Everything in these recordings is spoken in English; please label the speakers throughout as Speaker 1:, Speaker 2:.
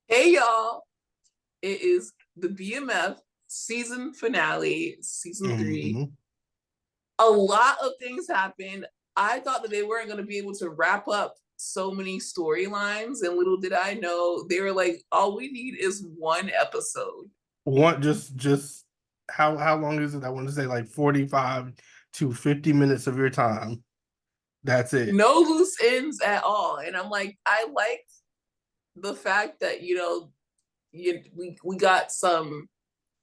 Speaker 1: Hey y'all, it is the BMF season finale, season three.
Speaker 2: hmm
Speaker 1: A lot of things happened. I thought that they weren't going to be able to wrap up so many storylines, and little did I know they were like, all we need is one episode.
Speaker 2: One just how long is it? I want to say like 45 to 50 minutes of your time. That's it.
Speaker 1: No loose ends at all. And I'm like, I like the fact that, we got some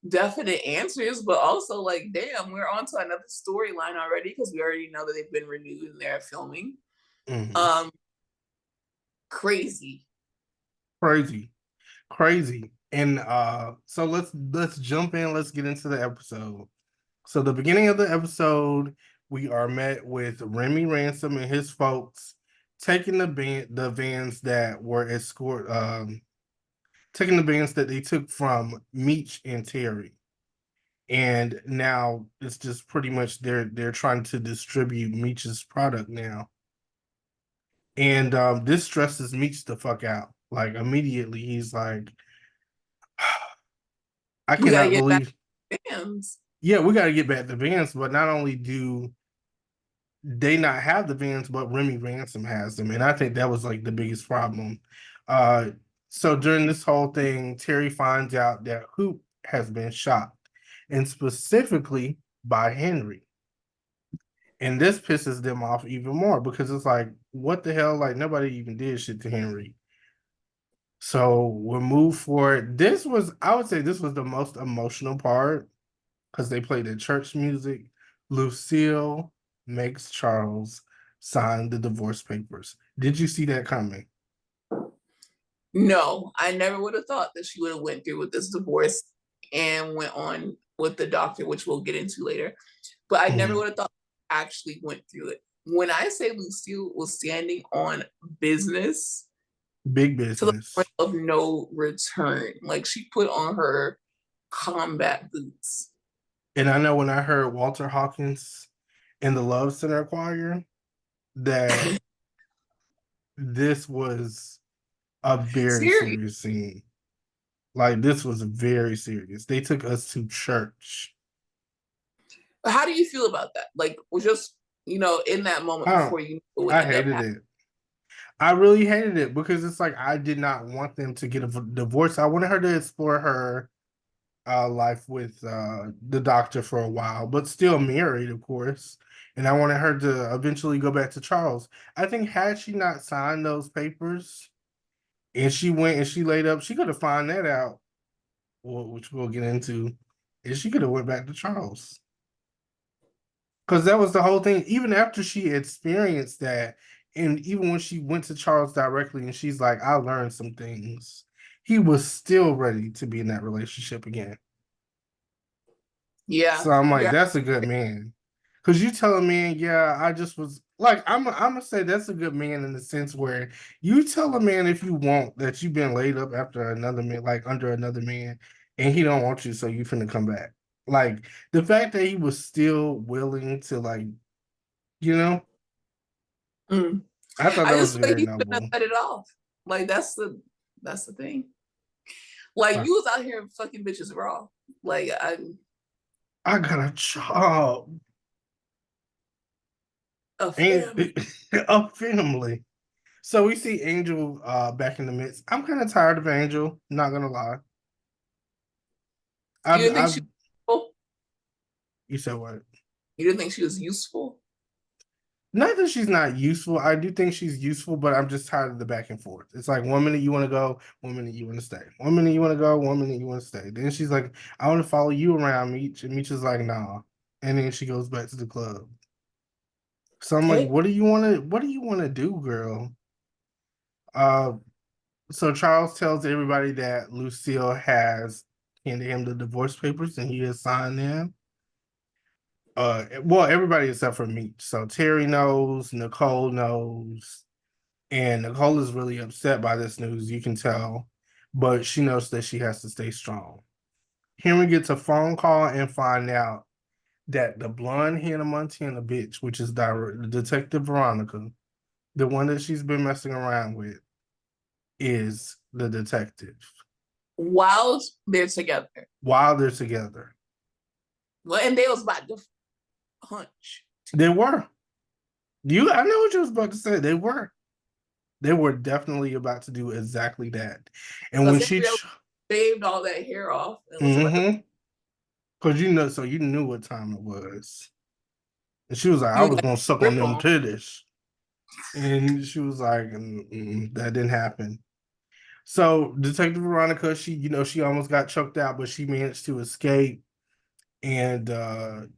Speaker 1: definite answers, but also like, damn, we're on to another storyline already because we already know that they've been renewed and they're filming.
Speaker 2: hmm
Speaker 1: Um, Crazy.
Speaker 2: Crazy. Crazy. And so let's jump in, let's get into the episode. So the beginning of the episode, we are met with Remy Ransom and his folks taking the vans that were taking the vans that they took from Meech and Terry. And now it's just pretty much they're trying to distribute Meech's product now. And this stresses Meech the fuck out. Like immediately he's like, I
Speaker 1: We gotta
Speaker 2: cannot
Speaker 1: get back
Speaker 2: believe,
Speaker 1: to fans.
Speaker 2: yeah, we gotta get back to Vans, but not only do they not have the Vans, but Remy Ransom has them. And I think that was like the biggest problem. Uh so during this whole thing, Terry finds out that Hoop has been shot, and specifically by Henry. And this pisses them off even more because it's like, what the hell? Like nobody even did shit to Henry. So we'll move forward. I would say, this was the most emotional part because they played the church music. Lucille makes Charles sign the divorce papers. Did you see that coming?
Speaker 1: No, I never would have thought that she would have went through with this divorce and went on with the doctor, which we'll get into later. But I never
Speaker 2: Mhm.
Speaker 1: would have thought actually went through it. When I say Lucille was standing on business
Speaker 2: Big
Speaker 1: to the point
Speaker 2: business.
Speaker 1: of no return, like she put on her combat boots.
Speaker 2: And I know when I heard Walter Hawkins in the Love Center choir, that this was a very
Speaker 1: Serious.
Speaker 2: serious scene. Like this was very serious. They took us to church.
Speaker 1: How do you feel about that? Like, was just in that moment
Speaker 2: I don't.
Speaker 1: before you know what
Speaker 2: I
Speaker 1: ended up
Speaker 2: hated
Speaker 1: happening.
Speaker 2: it. I really hated it because it's like I did not want them to get a divorce. I wanted her to explore her life with the doctor for a while, but still married, of course. And I wanted her to eventually go back to Charles. I think had she not signed those papers and she went and she laid up, she could have found that out, which we'll get into, and she could have went back to Charles. Because that was the whole thing. Even after she experienced that, and even when she went to Charles directly and she's like, I learned some things, he was still ready to be in that relationship again.
Speaker 1: Yeah,
Speaker 2: So I'm like,
Speaker 1: yeah.
Speaker 2: that's a good man. Because you tell a man, yeah, I just was like, I'm gonna say that's a good man in the sense where you tell a man if you want that you've been laid up after another man, like under another man, and he don't want you, so you finna come back. Like the fact that he was still willing to like, you know,
Speaker 1: Mm.
Speaker 2: I thought
Speaker 1: I
Speaker 2: that was
Speaker 1: just feel like
Speaker 2: very
Speaker 1: he couldn't have
Speaker 2: noble.
Speaker 1: cut it off. Like that's the thing. Like
Speaker 2: I,
Speaker 1: you was out here fucking bitches raw. Like I'm
Speaker 2: I got a job
Speaker 1: a
Speaker 2: and
Speaker 1: family.
Speaker 2: a family. So we see Angel back in the midst. I'm kind of tired of Angel, not gonna lie.
Speaker 1: You didn't think
Speaker 2: I've
Speaker 1: she was useful?
Speaker 2: You said what?
Speaker 1: You didn't think she was useful?
Speaker 2: Not that she's not useful. I do think she's useful, but I'm just tired of the back and forth. It's like 1 minute you want to go, 1 minute you want to stay. 1 minute you want to go, 1 minute you want to stay. Then she's like, I want to follow you around, Meech. And Meech is like, nah. And then she goes back to the club. So I'm like,
Speaker 1: Okay.
Speaker 2: what do you want to do, girl? Uh so Charles tells everybody that Lucille has handed him the divorce papers and he has signed them. Well, everybody except for Meech. So Terry knows, Nicole knows, and Nicole is really upset by this news, you can tell, but she knows that she has to stay strong. Henry gets a phone call and find out that the blonde Hannah Montana bitch, which is Detective Veronica, the one that she's been messing around with, is the detective.
Speaker 1: while they're together.
Speaker 2: while they're together.
Speaker 1: Well, and they was about to hunch.
Speaker 2: They were. I know what you was about to say. They were. They were definitely about to do exactly that. And when
Speaker 1: Because
Speaker 2: she,
Speaker 1: Henrietta shaved all that hair off and was about to.
Speaker 2: mm-hmm, because so you knew what time it was. And she was like,
Speaker 1: He
Speaker 2: I
Speaker 1: was
Speaker 2: was
Speaker 1: like,
Speaker 2: gonna suck on
Speaker 1: grip
Speaker 2: them
Speaker 1: on.
Speaker 2: titties. And she was like, that didn't happen. So Detective Veronica, she almost got choked out, but she managed to escape. And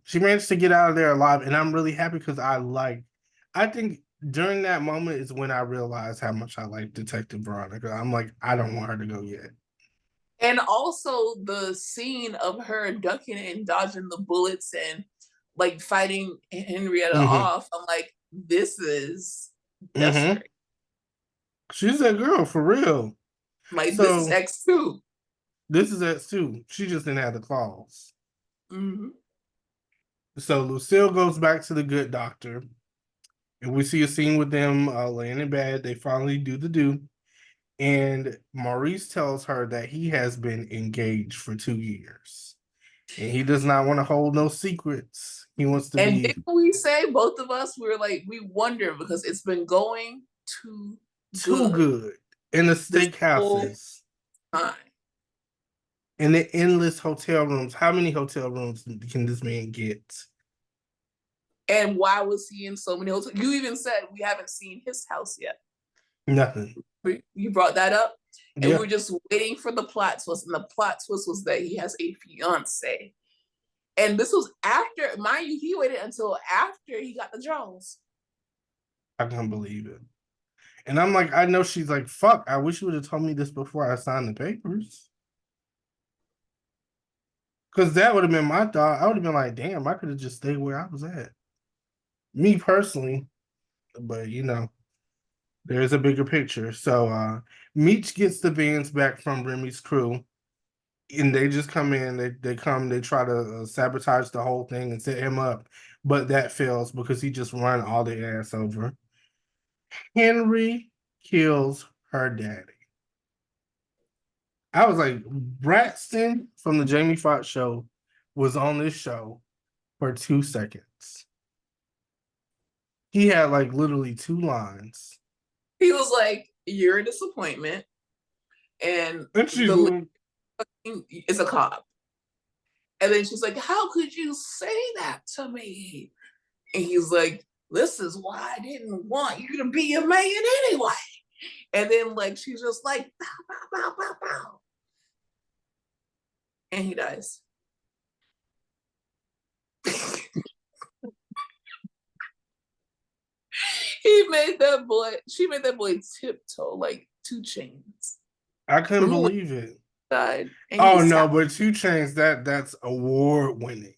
Speaker 2: she managed to get out of there alive. And I'm really happy because I think during that moment is when I realized how much I like Detective Veronica. I'm like, I don't want her to go yet.
Speaker 1: And also the scene of her ducking and dodging the bullets and like fighting Henrietta
Speaker 2: Mm-hmm.
Speaker 1: off. I'm like, this is
Speaker 2: Mm-hmm.
Speaker 1: desperate.
Speaker 2: She's that girl for real.
Speaker 1: Like this is
Speaker 2: So
Speaker 1: X2.
Speaker 2: this is X2. She just didn't have the claws.
Speaker 1: Mm-hmm.
Speaker 2: So Lucille goes back to the good doctor, and we see a scene with them laying in bed. They finally do the do, and Maurice tells her that he has been engaged for 2 years, and he does not want to hold no secrets. He wants to
Speaker 1: And
Speaker 2: be
Speaker 1: didn't we say both of us we were like we wonder because it's been going too
Speaker 2: too
Speaker 1: good
Speaker 2: good in the
Speaker 1: this whole
Speaker 2: steakhouses,
Speaker 1: time.
Speaker 2: in the endless hotel rooms. How many hotel rooms can this man get?
Speaker 1: And why was he in so many hotels? You even said we haven't seen his house yet.
Speaker 2: Nothing.
Speaker 1: You brought that up, and we
Speaker 2: Yeah,
Speaker 1: were just waiting for the plot twist. And the plot twist was that he has a fiance. And this was after, mind you, he waited until after he got the Jones.
Speaker 2: I can't believe it. And I'm like, I know she's like, fuck, I wish you would have told me this before I signed the papers. Because that would have been my thought. I would have been like, damn, I could have just stayed where I was at. Me personally. But there's a bigger picture. So Meech gets the bands back from Remy's crew. And they just come in, they try to sabotage the whole thing and set him up. But that fails because he just run all the ass over. Henry kills her daddy. I was like, Braxton from the Jamie Foxx show was on this show for 2 seconds. He had like literally 2 lines.
Speaker 1: He was like, "You're a disappointment," and
Speaker 2: And she's
Speaker 1: the
Speaker 2: like,
Speaker 1: lady is a cop. And then she's like, "How could you say that to me?" And he's like, "This is why I didn't want you to be a man anyway." And then like she's just like, "Bow, bow, bow, bow, bow," and he dies. He made that boy. She made that boy tiptoe like 2 Chainz.
Speaker 2: I couldn't
Speaker 1: Remember when
Speaker 2: believe it.
Speaker 1: he died and
Speaker 2: Oh
Speaker 1: he
Speaker 2: no,
Speaker 1: sat?
Speaker 2: but 2 Chainz, that's award winning. That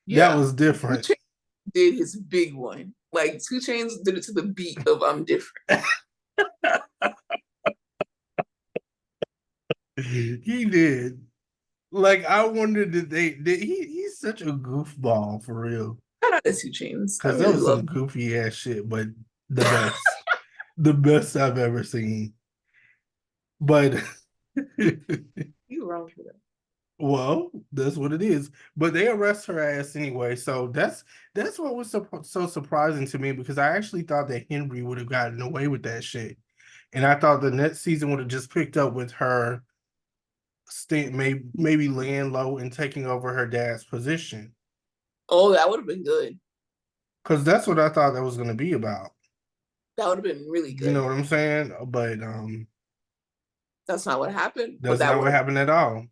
Speaker 1: Yeah,
Speaker 2: was different.
Speaker 1: 2 Chainz did his big one. Like 2 Chainz did it to the beat of "I'm Different."
Speaker 2: He did. Like I wondered did he's such a goofball for real.
Speaker 1: Shout out to 2 Chainz. I
Speaker 2: Cause that
Speaker 1: really
Speaker 2: was
Speaker 1: love
Speaker 2: some goofy ass shit, but the best. The best I've ever seen. But
Speaker 1: you. Wrong for that.
Speaker 2: well, that's what it is. But they arrest her ass anyway. So that's what was so surprising to me because I actually thought that Henry would have gotten away with that shit. And I thought the next season would have just picked up with her maybe laying low and taking over her dad's position.
Speaker 1: Oh, that would have been good.
Speaker 2: Because that's what I thought that was gonna be about.
Speaker 1: That would have been really
Speaker 2: You know
Speaker 1: good.
Speaker 2: what I'm saying? But
Speaker 1: That's not what happened, but
Speaker 2: that's
Speaker 1: that
Speaker 2: not
Speaker 1: would
Speaker 2: what
Speaker 1: have.
Speaker 2: happened at all.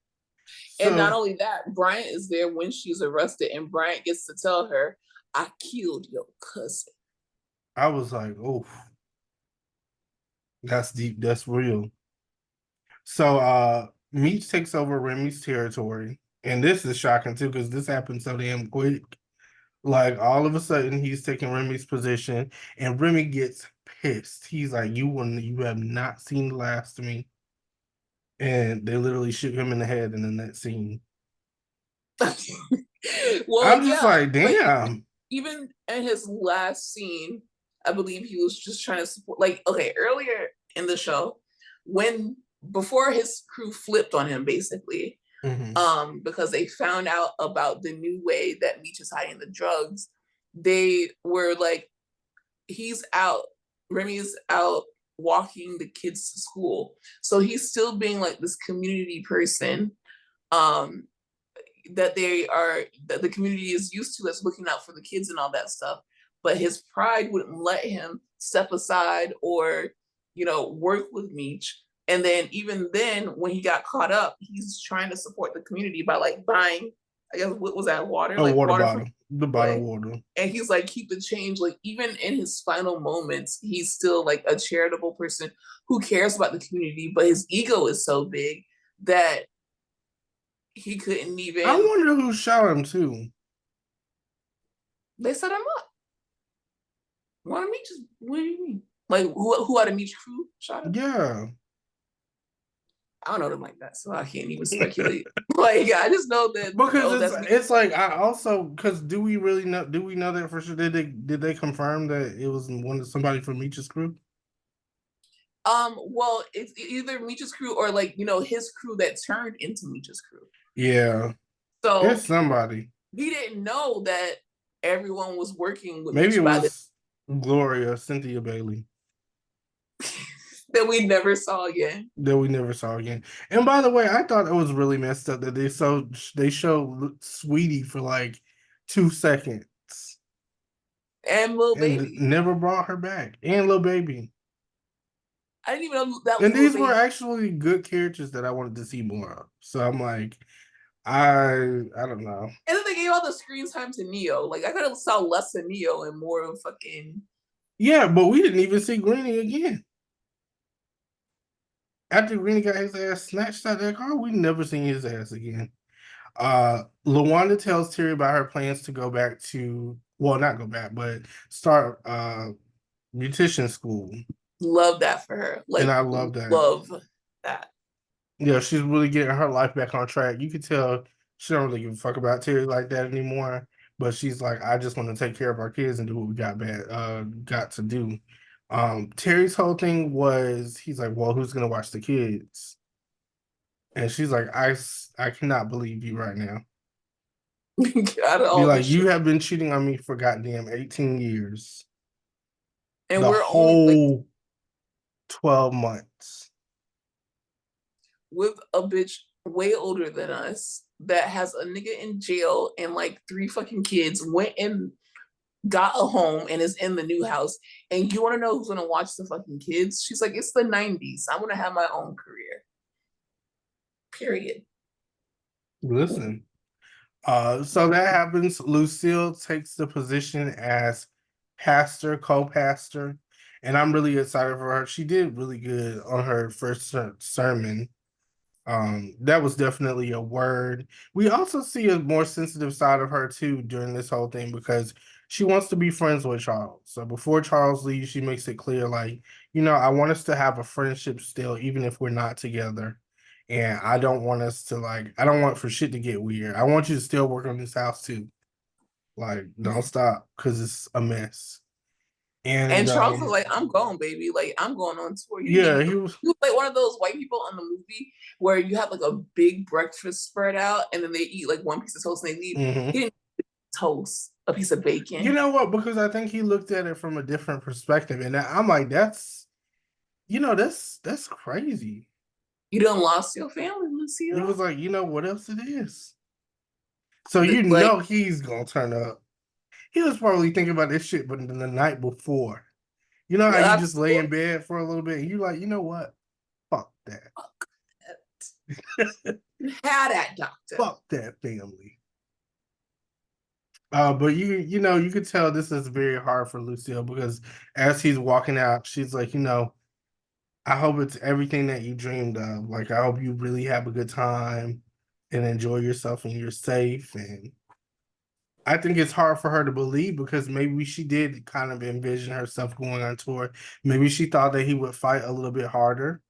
Speaker 1: And not
Speaker 2: So
Speaker 1: only that, Bryant is there when she's arrested, and Bryant gets to tell her, "I killed your cousin."
Speaker 2: I was like, oh, that's deep, that's real. So Meech takes over Remy's territory. And this is shocking too, because this happened so damn quick. Like all of a sudden he's taking Remy's position and Remy gets pissed. He's like, you have not seen the last of me. And they literally shoot him in the head in the next scene.
Speaker 1: Well,
Speaker 2: I'm just
Speaker 1: yeah,
Speaker 2: like,
Speaker 1: but
Speaker 2: damn.
Speaker 1: even in his last scene, I believe he was just trying to support. Like, okay, earlier in the show, when before his crew flipped on him, basically,
Speaker 2: Mhm.
Speaker 1: because they found out about the new way that Meech is hiding the drugs. They were like, he's out, Remy is out walking the kids to school. So he's still being like this community person, um, that that the community is used to, as looking out for the kids and all that stuff. But his pride wouldn't let him step aside or, work with Meech. And then even then, when he got caught up, he's trying to support the community by like buying, I guess, what was that, water,
Speaker 2: A
Speaker 1: like
Speaker 2: water
Speaker 1: water from
Speaker 2: bottle, the bottled
Speaker 1: way.
Speaker 2: water.
Speaker 1: And he's like, keep the change. Like, even in his final moments, he's still like a charitable person who cares about the community, but his ego is so big that he couldn't
Speaker 2: I
Speaker 1: even,
Speaker 2: wonder who shot him too.
Speaker 1: they set him up. Want to meet? Just what do you mean? Like, who out of Meech crew shot him?
Speaker 2: Yeah.
Speaker 1: I don't know them like that, so I can't even speculate. Like, I just know that,
Speaker 2: Because
Speaker 1: oh, that's me.
Speaker 2: it's like I also, because do we really know, do we know that for sure? Did they confirm that it was somebody from Meech's crew?
Speaker 1: Well, it's either Meech's crew or like, his crew that turned into Meech's crew.
Speaker 2: Yeah. It's
Speaker 1: So
Speaker 2: somebody.
Speaker 1: he didn't know that everyone was working with
Speaker 2: Maybe it
Speaker 1: Meech by the
Speaker 2: was Gloria, Cynthia Bailey,
Speaker 1: that we never saw again.
Speaker 2: that we never saw again. And by the way, I thought it was really messed up that they showed Sweetie for like 2 seconds
Speaker 1: And Lil
Speaker 2: and
Speaker 1: Baby.
Speaker 2: never brought her back. And Lil Baby.
Speaker 1: I didn't even know that was
Speaker 2: And
Speaker 1: Lil
Speaker 2: these were
Speaker 1: Baby.
Speaker 2: actually good characters that I wanted to see more of. So I'm like, I don't know.
Speaker 1: And then they gave all the screen time to Neo. Like, I could have saw less of Neo and more of fucking.
Speaker 2: Yeah, but we didn't even see Greenie again. After Greenie got his ass snatched out of that car, we never seen his ass again. Lawanda tells Terry about her plans to go back to, well, not go back, but start beautician school.
Speaker 1: Love that for her.
Speaker 2: And
Speaker 1: Like,
Speaker 2: I love that.
Speaker 1: love that.
Speaker 2: Yeah, she's really getting her life back on track. You could tell she don't really give a fuck about Terry like that anymore. But she's like, I just want to take care of our kids and do what we got to do. Terry's whole thing was he's like, well, who's gonna watch the kids? And she's like, I cannot believe you right now.
Speaker 1: Out of
Speaker 2: Be
Speaker 1: all the
Speaker 2: like,
Speaker 1: shit.
Speaker 2: you have been cheating on me for goddamn 18 years.
Speaker 1: And
Speaker 2: The
Speaker 1: we're only like
Speaker 2: whole 12 months.
Speaker 1: with a bitch way older than us that has a nigga in jail and like three fucking kids, went and got a home and is in the new house. And you want to know who's gonna watch the fucking kids? She's like, it's the 90s. I want to have my own career. Period.
Speaker 2: Listen. So that happens. Lucille takes the position as pastor, co-pastor, and I'm really excited for her. She did really good on her first sermon. That was definitely a word. We also see a more sensitive side of her too during this whole thing because she wants to be friends with Charles. So before Charles leaves, she makes it clear, like, I want us to have a friendship still, even if we're not together. And I don't want us to I don't want for shit to get weird. I want you to still work on this house too. Like, don't stop because it's a mess.
Speaker 1: And
Speaker 2: And
Speaker 1: Charles was like, I'm going, baby. Like, I'm going on tour. He didn't
Speaker 2: yeah,
Speaker 1: even,
Speaker 2: he was
Speaker 1: he was like one of those white people on the movie where you have like a big breakfast spread out and then they eat like one piece of toast and they leave.
Speaker 2: mhm.
Speaker 1: He didn't toast a piece of
Speaker 2: You
Speaker 1: bacon.
Speaker 2: know what? Because I think he looked at it from a different perspective, and I'm like, that's crazy.
Speaker 1: You done lost your family,
Speaker 2: It
Speaker 1: Lucille.
Speaker 2: was like, what else it is? So
Speaker 1: Like,
Speaker 2: he's gonna turn up. He was probably thinking about this shit, but the night before. You know how you
Speaker 1: I
Speaker 2: just lay in bed for a little bit, and you like, you know what? Fuck that.
Speaker 1: had that doctor.
Speaker 2: Fuck that family. But you could tell this is very hard for Lucille because as he's walking out, she's like, I hope it's everything that you dreamed of. Like, I hope you really have a good time and enjoy yourself and you're safe. And I think it's hard for her to believe because maybe she did kind of envision herself going on tour. Maybe she thought that he would fight a little bit harder.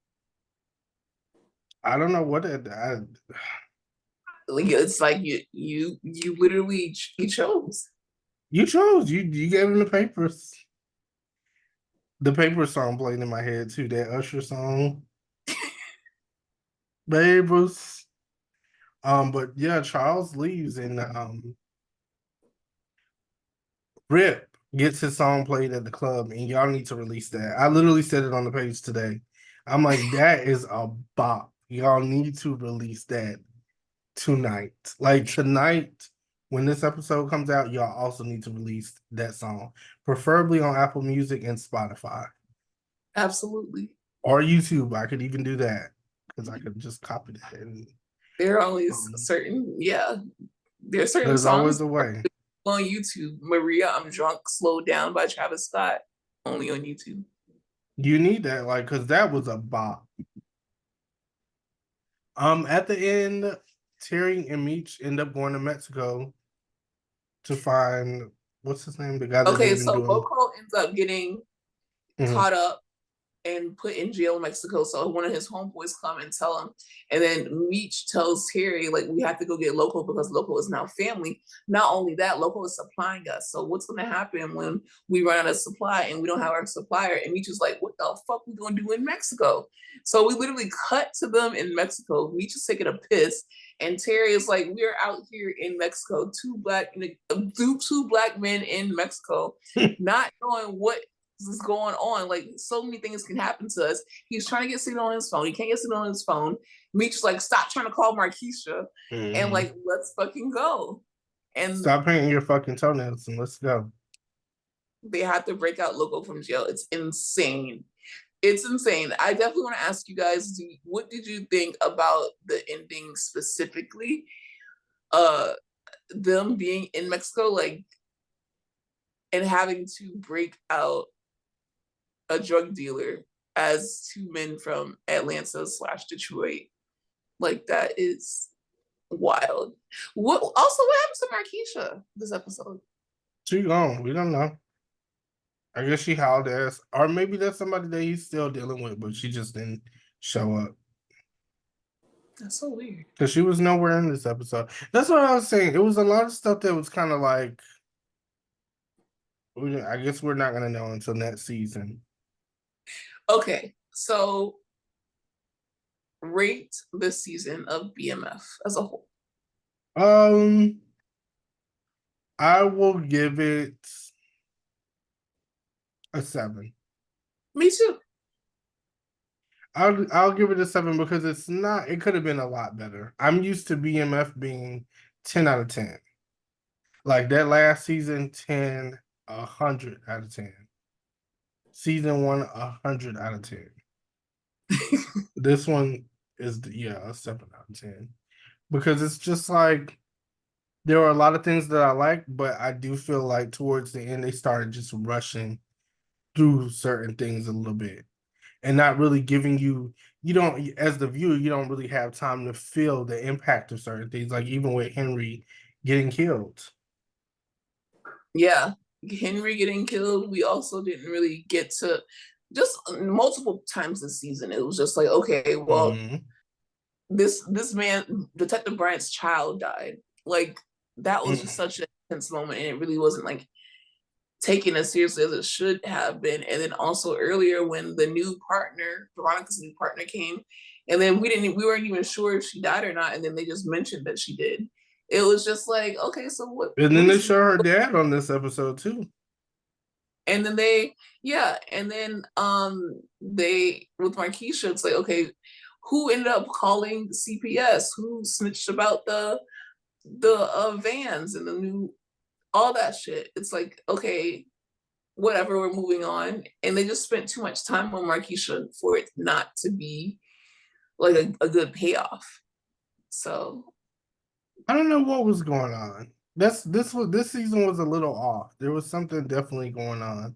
Speaker 2: I don't know what
Speaker 1: Like, it's like you literally you chose.
Speaker 2: you chose. You gave him the papers. The paper song played in my head too, that Usher song. Babe Ruth. But yeah, Charles leaves and Rip gets his song played at the club, and y'all need to release that. I literally said it on the page today. I'm like, that is a bop. Y'all need to release that tonight. Like tonight, when this episode comes out, y'all also need to release that song, preferably on Apple Music and Spotify
Speaker 1: Absolutely.
Speaker 2: or YouTube. I could even do that because I could just copy that. And
Speaker 1: There are always
Speaker 2: um,
Speaker 1: certain, yeah, there are certain
Speaker 2: there's always
Speaker 1: songs
Speaker 2: a way.
Speaker 1: on YouTube. Maria, I'm Drunk, Slowed Down by Travis Scott, only on YouTube.
Speaker 2: You need that, like, because that was a bop. At the end, Terry and Meech end up going to Mexico to find what's his name, the guy that
Speaker 1: Okay,
Speaker 2: they've been
Speaker 1: so
Speaker 2: doing.
Speaker 1: Loco ends up getting
Speaker 2: Mhm.
Speaker 1: caught up and put in jail in Mexico. So one of his homeboys come and tell him. And then Meech tells Terry, like, we have to go get Loco because Loco is now family. Not only that, Loco is supplying us. So what's gonna happen when we run out of supply and we don't have our supplier? And Meech is like, what the fuck we gonna do in Mexico? So we literally cut to them in Mexico. Meech is taking a piss. And Terry is like, we're out here in Mexico, two black men in Mexico, not knowing what is going on. Like, so many things can happen to us. He's trying to get signal on his phone. He can't get signal on his phone. Meech is like, stop trying to call Markeisha and
Speaker 2: Mhm.
Speaker 1: like, let's fucking go. And
Speaker 2: Stop painting your fucking toenails and let's go.
Speaker 1: they have to break out Loco from jail. It's insane. It's insane. I definitely want to ask you guys, what did you think about the ending specifically? Them being in Mexico, like, and having to break out a drug dealer as two men from Atlanta slash Detroit. Like, that is wild. What happened to Markeisha this episode?
Speaker 2: She gone. We don't know. I guess she howled ass, or maybe that's somebody that he's still dealing with, but she just didn't show up
Speaker 1: That's so weird.
Speaker 2: because she was nowhere in this episode. That's what I was saying. It was a lot of stuff that was kind of like, I guess we're not gonna know until next season.
Speaker 1: Okay, so rate this season of BMF as a whole.
Speaker 2: Um, I will give it a 7.
Speaker 1: Me too.
Speaker 2: I'll give it a 7 because it's not. It could have been a lot better. I'm used to BMF being 10 out of 10. Like that last season, 10, 100 out of 10. Season 1, 100 out of 10. This one is a 7 out of 10 because it's just like there were a lot of things that I like, but I do feel like towards the end they started just rushing through certain things a little bit and not really giving you don't, as the viewer, you don't really have time to feel the impact of certain things, like even with Henry getting killed.
Speaker 1: Yeah, Henry getting killed. We also didn't really get to, just multiple times this season. It was just like, okay, well,
Speaker 2: Mm-hmm.
Speaker 1: this man, Detective Bryant's child died. Like, that was just
Speaker 2: Mm-hmm.
Speaker 1: such an intense moment, and it really wasn't like taken as seriously as it should have been. And then also earlier when the new partner, Veronica's new partner, came, and then we weren't even sure if she died or not, and then they just mentioned that she did. It was just like, okay, so
Speaker 2: And
Speaker 1: what
Speaker 2: then they
Speaker 1: is,
Speaker 2: show her dad on this episode too.
Speaker 1: and then and then they, with Markeisha, it's like, okay, who ended up calling CPS? Who snitched about the vans and the new, all that shit? It's like, okay, whatever, we're moving on. And they just spent too much time on Markeisha for it not to be like a good payoff. So
Speaker 2: I don't know what was going on. This season was a little off. There was something definitely going on.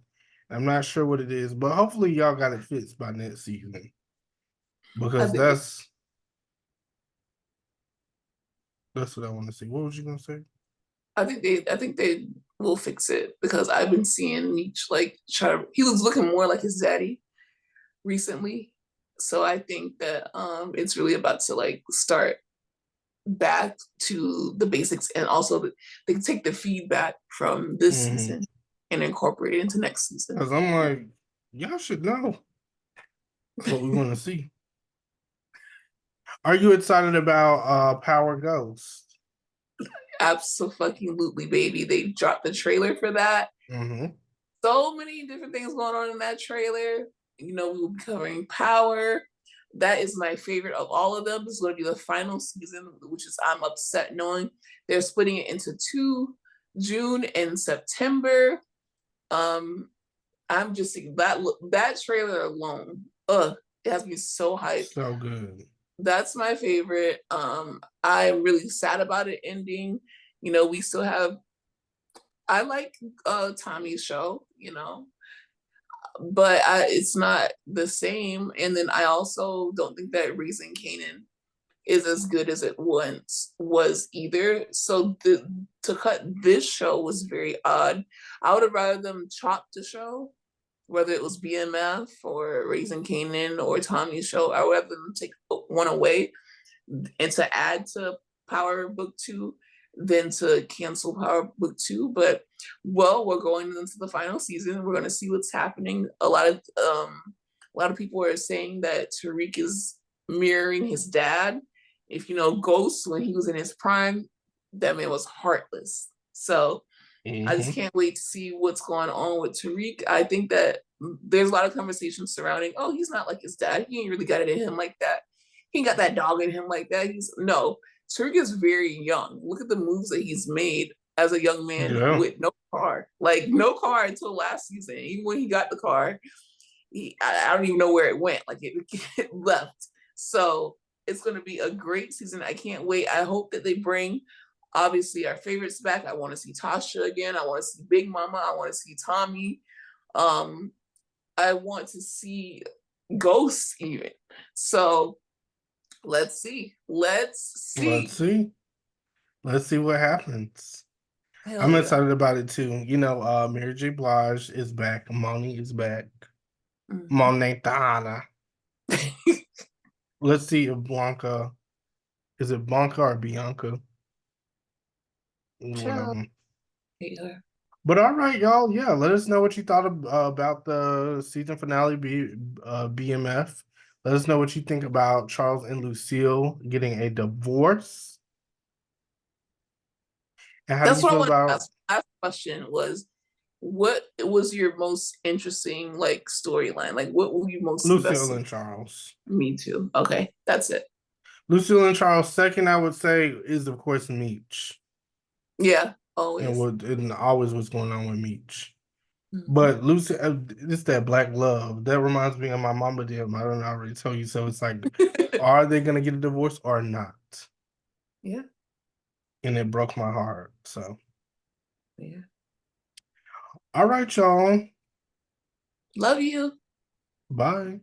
Speaker 2: I'm not sure what it is, but hopefully y'all got it fixed by next season
Speaker 1: I
Speaker 2: because
Speaker 1: think
Speaker 2: that's what I want to see. What was you gonna say?
Speaker 1: I think they will fix it, because I've been seeing Meech like he was looking more like his daddy recently. So I think that it's really about to like start back to the basics, and also they can take the feedback from this
Speaker 2: Mm-hmm.
Speaker 1: season and incorporate it into next season.
Speaker 2: Because I'm like, y'all should know what we want to see. Are you excited about Power Ghost?
Speaker 1: Absolutely, baby. They dropped the trailer for that.
Speaker 2: Mm-hmm.
Speaker 1: So many different things going on in that trailer. You know, we will be covering Power. That is my favorite of all of them. This is going to be the final season, which is I'm upset knowing they're splitting it into two, June and September. Um, I'm just that trailer alone. It has me so hyped.
Speaker 2: So good.
Speaker 1: That's my favorite. I'm really sad about it ending. You know, we still have I like Tommy's show, you know, but it's not the same. And then I also don't think that Raising Canaan is as good as it once was either. So to cut this show was very odd. I would have rather them chop the show, whether it was BMF or Raising Canaan or Tommy's show. I would rather them take one away and to add to Power Book 2 than to cancel Power Book 2. But well, we're going into the final season. We're gonna see what's happening. A lot of people are saying that Tariq is mirroring his dad. If you know Ghost when he was in his prime, that man was heartless. So I just
Speaker 2: Mm-hmm.
Speaker 1: can't wait to see what's going on with Tariq. I think that there's a lot of conversations surrounding, oh, he's not like his dad. He ain't really got it in him like that. He ain't got that dog in him like that. He's no, Tariq is very young. Look at the moves that he's made as a young man
Speaker 2: Yeah.
Speaker 1: with no car. Like no car until last season. Even when he got the car, I don't even know where it went. Like it left. So it's going to be a great season. I can't wait. I hope that they bring obviously our favorites back. I want to see Tasha again. I want to see Big Mama. I want to see Tommy. Um, I want to see Ghosts even. So let's see. Let's
Speaker 2: Let's
Speaker 1: see.
Speaker 2: see. Let's see what happens.
Speaker 1: Hell
Speaker 2: I'm
Speaker 1: yeah.
Speaker 2: excited about it too. You know, Mary J. Blige is back. Moni is back.
Speaker 1: Mhm.
Speaker 2: Monetana. Let's see if Blanca is it Blanca or Bianca? One of
Speaker 1: Child.
Speaker 2: them.
Speaker 1: Yeah.
Speaker 2: But all right, y'all. Yeah, let us know what you thought about the season finale BMF. Let us know what you think about Charles and Lucille getting a divorce. And how do
Speaker 1: That's
Speaker 2: you
Speaker 1: what I
Speaker 2: feel
Speaker 1: wanted to
Speaker 2: about
Speaker 1: ask. Last question was what was your most interesting like storyline? Like what were you most
Speaker 2: Lucille
Speaker 1: invested
Speaker 2: and Charles?
Speaker 1: in? Me too. Okay, that's it.
Speaker 2: Lucille and Charles. Second, I would say, is of course Meech,
Speaker 1: Yeah,
Speaker 2: and
Speaker 1: always.
Speaker 2: always what's going on with Meech.
Speaker 1: Mhm.
Speaker 2: But Lucy, it's that black love that reminds me of my mama. Them. I don't know, I already tell you. So it's like, are they gonna get a divorce or not?
Speaker 1: Yeah,
Speaker 2: And it broke my heart. So,
Speaker 1: yeah.
Speaker 2: all right, y'all.
Speaker 1: Love you.
Speaker 2: Bye.